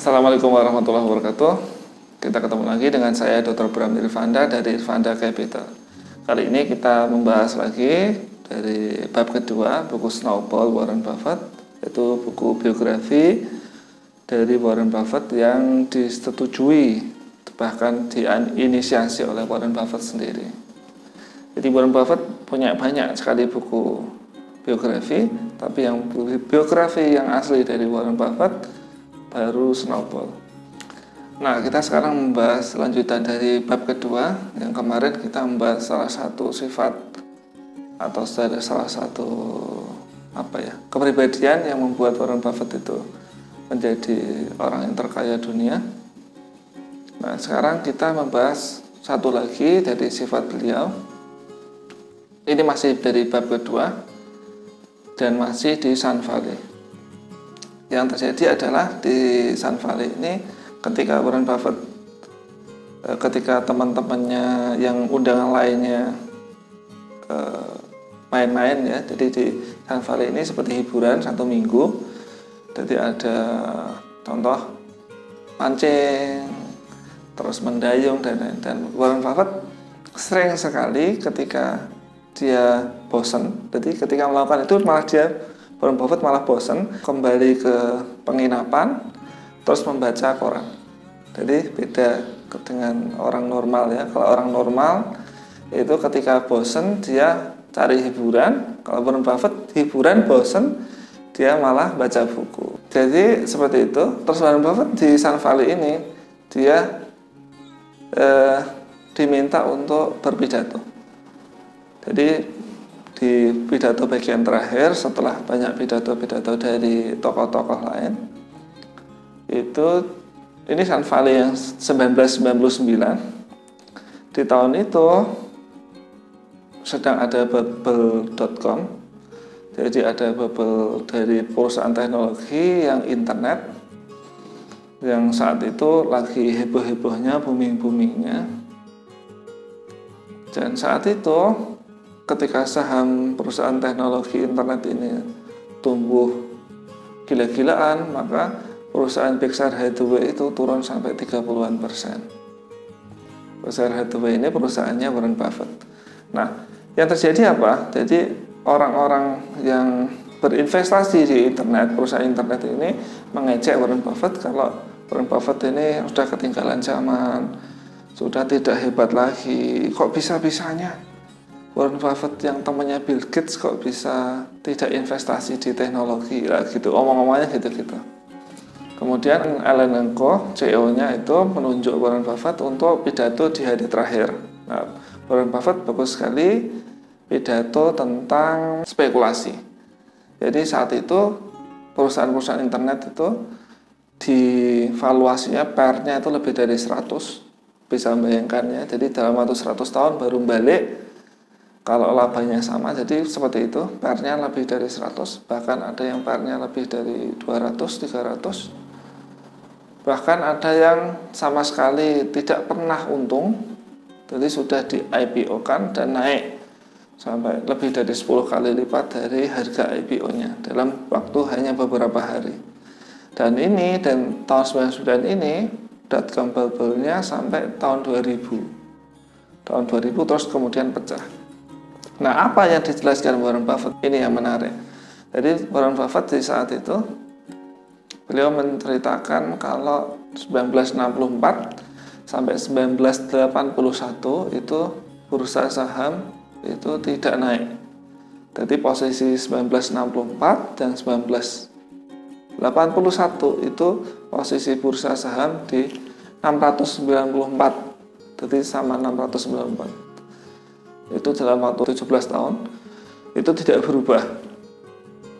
Assalamualaikum warahmatullahi wabarakatuh. Kita ketemu lagi dengan saya Dr. Bram Irvanda dari Irvanda Capital. Kali ini kita membahas lagi dari bab kedua buku Snowball Warren Buffett, yaitu buku biografi dari Warren Buffett yang disetujui bahkan diinisiasi oleh Warren Buffett sendiri. Jadi Warren Buffett punya banyak sekali buku biografi, tapi yang biografi yang asli dari Warren Buffett baru Snowball. Nah, kita sekarang membahas lanjutan dari bab kedua. Yang kemarin kita membahas salah satu sifat atau salah satu kepribadian yang membuat Warren Buffett itu menjadi orang yang terkaya dunia. Nah, sekarang kita membahas satu lagi dari sifat beliau. Ini masih dari bab kedua dan masih di Sun Valley. Yang terjadi adalah di Sun Valley ini ketika Warren Buffett, ketika teman-temannya yang undangan lainnya main-main ya, jadi di Sun Valley ini seperti hiburan satu minggu. Jadi ada contoh mancing, terus mendayung dan lain-lain. Dan Warren Buffett sering sekali ketika dia bosan, jadi ketika melakukan itu malah Warren Buffett malah bosan, kembali ke penginapan, terus membaca koran. Jadi beda dengan orang normal ya. Kalau orang normal itu ketika bosan dia cari hiburan. Kalau Warren Buffett hiburan bosan dia malah baca buku. Jadi seperti itu. Terus Warren Buffett di Sun Valley ini dia diminta untuk berpidato. Jadi di pidato bagian terakhir setelah banyak pidato-pidato dari tokoh-tokoh lain, ini Sun Valley yang 1999. Di tahun itu sedang ada bubble.com, jadi ada bubble dari perusahaan teknologi yang internet yang saat itu lagi heboh-hebohnya, booming-boomingnya. Dan saat itu ketika saham perusahaan teknologi internet ini tumbuh gila-gilaan, maka perusahaan Berkshire Hathaway itu turun sampai 30-an%. Berkshire Hathaway ini perusahaannya Warren Buffett. Nah, yang terjadi apa? Jadi orang-orang yang berinvestasi di internet, perusahaan internet ini mengejek Warren Buffett kalau Warren Buffett ini sudah ketinggalan zaman, sudah tidak hebat lagi. Kok bisa-bisanya Warren Buffett yang temannya Bill Gates kok bisa tidak investasi di teknologi lah gitu, omong-omongnya gitu-gitu. Kemudian Allen & Co, CEO-nya itu menunjuk Warren Buffett untuk pidato di hari terakhir. Nah, Warren Buffett bagus sekali pidato tentang spekulasi. Jadi saat itu perusahaan-perusahaan internet itu di valuasinya PER-nya itu lebih dari 100. Bisa membayangkannya, jadi dalam waktu 100 tahun baru balik kalau labanya sama. Jadi seperti itu, PER-nya lebih dari 100, bahkan ada yang PER-nya lebih dari 200, 300. Bahkan ada yang sama sekali tidak pernah untung, jadi sudah di IPO-kan dan naik sampai lebih dari 10 kali lipat dari harga IPO-nya dalam waktu hanya beberapa hari. Dan tahun 99 ini dot-com bubble-nya sampai tahun 2000. Tahun 2000 terus kemudian pecah. Nah, apa yang dijelaskan Warren Buffett ini yang menarik. Jadi Warren Buffett di saat itu beliau menceritakan kalau 1964 sampai 1981 itu bursa saham itu tidak naik. Jadi posisi 1964 dan 1981 itu posisi bursa saham di 694. Jadi sama 694. Itu dalam waktu 17 tahun itu tidak berubah,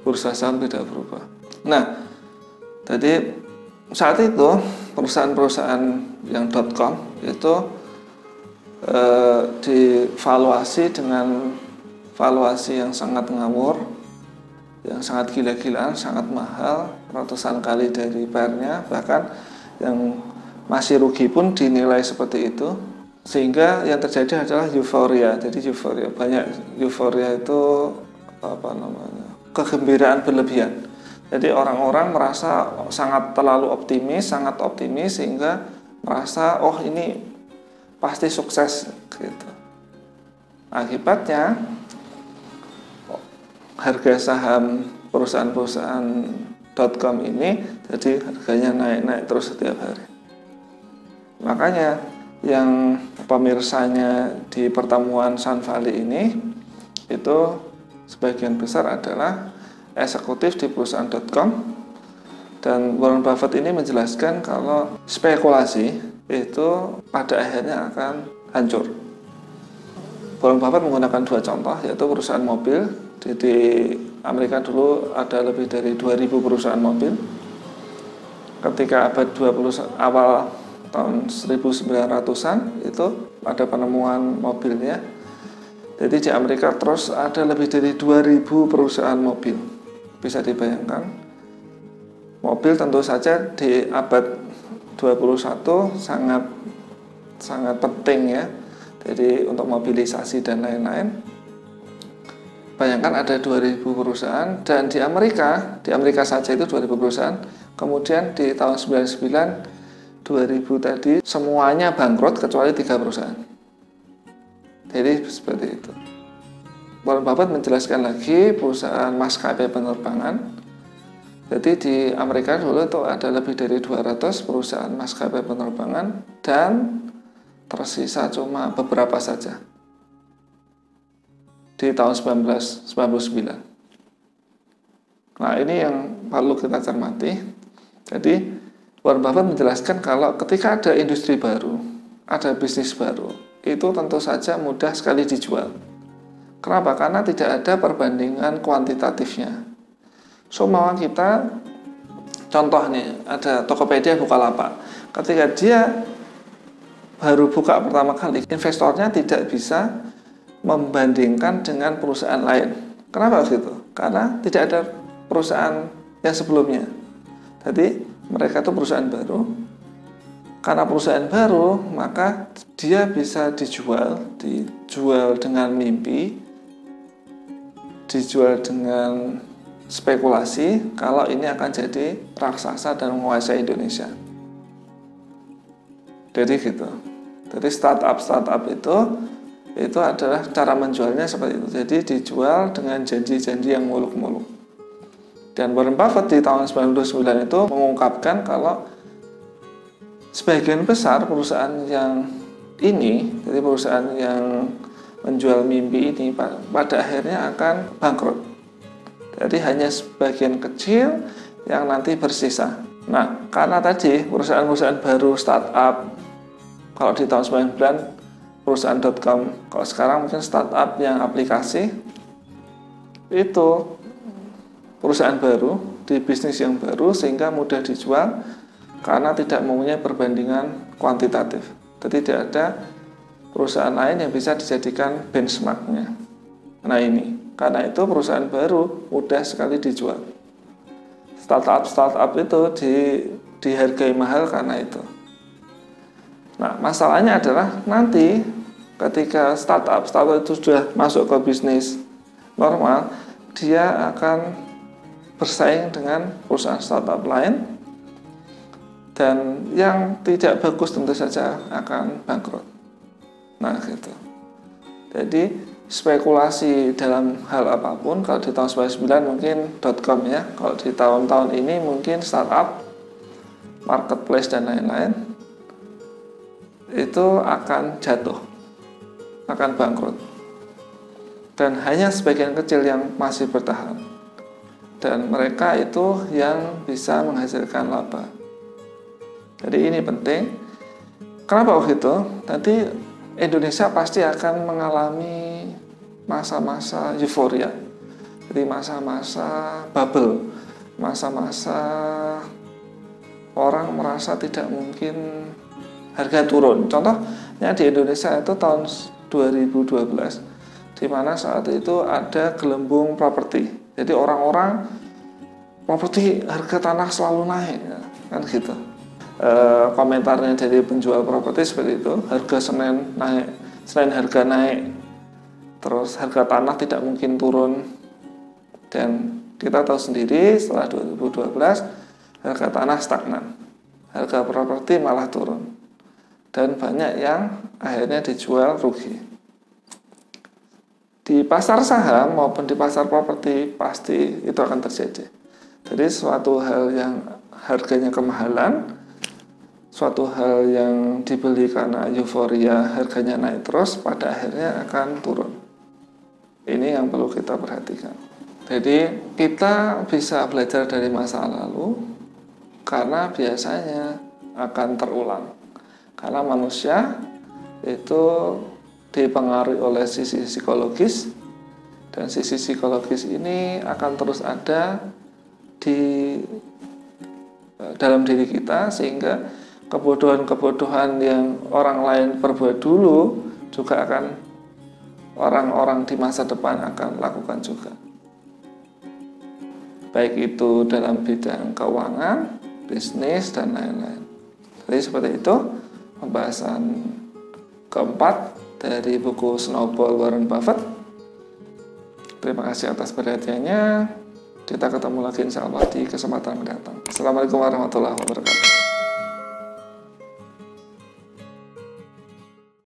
bursa saham tidak berubah. Nah, jadi saat itu perusahaan-perusahaan yang .com itu divaluasi dengan valuasi yang sangat ngawur, yang sangat gila-gilaan, sangat mahal, ratusan kali dari PER-nya, bahkan yang masih rugi pun dinilai seperti itu. Sehingga yang terjadi adalah euforia. Jadi banyak euforia itu kegembiraan berlebihan. Jadi orang-orang merasa sangat sangat optimis sehingga merasa oh ini pasti sukses gitu. Akibatnya harga saham perusahaan-perusahaan .com ini jadi harganya naik-naik terus setiap hari. Makanya yang pemirsanya di pertemuan Sun Valley ini itu sebagian besar adalah eksekutif di perusahaan .com, dan Warren Buffett ini menjelaskan kalau spekulasi itu pada akhirnya akan hancur. Warren Buffett menggunakan dua contoh, yaitu perusahaan mobil. Di Amerika dulu ada lebih dari 2000 perusahaan mobil. Ketika abad 20 awal tahun 1900-an itu ada penemuan mobilnya. Jadi di Amerika terus ada lebih dari 2000 perusahaan mobil. Bisa dibayangkan, mobil tentu saja di abad 21 sangat penting ya. Jadi untuk mobilisasi dan lain-lain. Bayangkan ada 2000 perusahaan, dan di Amerika saja itu 2000 perusahaan. Kemudian di tahun 99 2000 tadi semuanya bangkrut kecuali 3 perusahaan. Jadi seperti itu. Warren Buffett menjelaskan lagi perusahaan maskapai penerbangan. Jadi di Amerika dulu itu ada lebih dari 200 perusahaan maskapai penerbangan, dan tersisa cuma beberapa saja di tahun 1999. Nah, ini yang perlu kita cermati. Jadi Warren Buffett menjelaskan kalau ketika ada industri baru, ada bisnis baru, itu tentu saja mudah sekali dijual. Kenapa? Karena tidak ada perbandingan kuantitatifnya. Semua kita, contoh nih, ada Tokopedia, Bukalapak. Ketika dia baru buka pertama kali, investornya tidak bisa membandingkan dengan perusahaan lain. Kenapa begitu? Karena tidak ada perusahaan yang sebelumnya. Jadi mereka itu perusahaan baru. Karena perusahaan baru, maka dia bisa dijual dengan mimpi, dijual dengan spekulasi kalau ini akan jadi raksasa dan menguasai Indonesia. Jadi gitu. Jadi startup itu adalah cara menjualnya seperti itu. Jadi dijual dengan janji-janji yang muluk-muluk. Dan Warren Buffett di tahun 1999 itu mengungkapkan kalau sebagian besar perusahaan yang ini, jadi perusahaan yang menjual mimpi ini pada akhirnya akan bangkrut. Jadi hanya sebagian kecil yang nanti bersisa. Nah, karena tadi perusahaan-perusahaan baru startup, kalau di tahun 99 perusahaan .com, kalau sekarang mungkin startup yang aplikasi, itu perusahaan baru di bisnis yang baru sehingga mudah dijual karena tidak mempunyai perbandingan kuantitatif. Jadi tidak ada perusahaan lain yang bisa dijadikan benchmarknya. Nah ini, karena itu perusahaan baru mudah sekali dijual. Startup itu dihargai mahal karena itu. Nah masalahnya adalah nanti ketika startup itu sudah masuk ke bisnis normal, dia akan bersaing dengan perusahaan startup lain, dan yang tidak bagus tentu saja akan bangkrut. Nah gitu. Jadi spekulasi dalam hal apapun, kalau di tahun 99 mungkin .com ya, kalau di tahun-tahun ini mungkin startup, marketplace dan lain-lain, itu akan jatuh, akan bangkrut. Dan hanya sebagian kecil yang masih bertahan. Dan mereka itu yang bisa menghasilkan laba. Jadi ini penting. Kenapa begitu? Nanti Indonesia pasti akan mengalami masa-masa euforia. Jadi masa-masa bubble, masa-masa orang merasa tidak mungkin harga turun. Contohnya di Indonesia itu tahun 2012, di mana saat itu ada gelembung properti. Jadi orang-orang properti harga tanah selalu naik, kan gitu. Komentarnya dari penjual properti seperti itu, harga Senin naik, Senin harga naik, terus harga tanah tidak mungkin turun, dan Kita tahu sendiri setelah 2012 harga tanah stagnan, harga properti malah turun, dan banyak yang akhirnya dijual rugi. Di pasar saham maupun di pasar properti pasti itu akan terjadi. Jadi suatu hal yang harganya kemahalan, suatu hal yang dibeli karena euforia harganya naik terus, pada akhirnya akan turun. Ini yang perlu kita perhatikan. Jadi kita bisa belajar dari masa lalu karena biasanya akan terulang. Karena manusia itu dipengaruhi oleh sisi psikologis, dan sisi psikologis ini akan terus ada di dalam diri kita, sehingga kebodohan-kebodohan yang orang lain perbuat dulu juga akan orang-orang di masa depan akan lakukan juga, baik itu dalam bidang keuangan, bisnis, dan lain-lain. Jadi seperti itu pembahasan keempat dari buku Snowball Warren Buffett. Terima kasih atas perhatiannya. Kita ketemu lagi insya Allah di kesempatan mendatang. Assalamualaikum warahmatullahi wabarakatuh.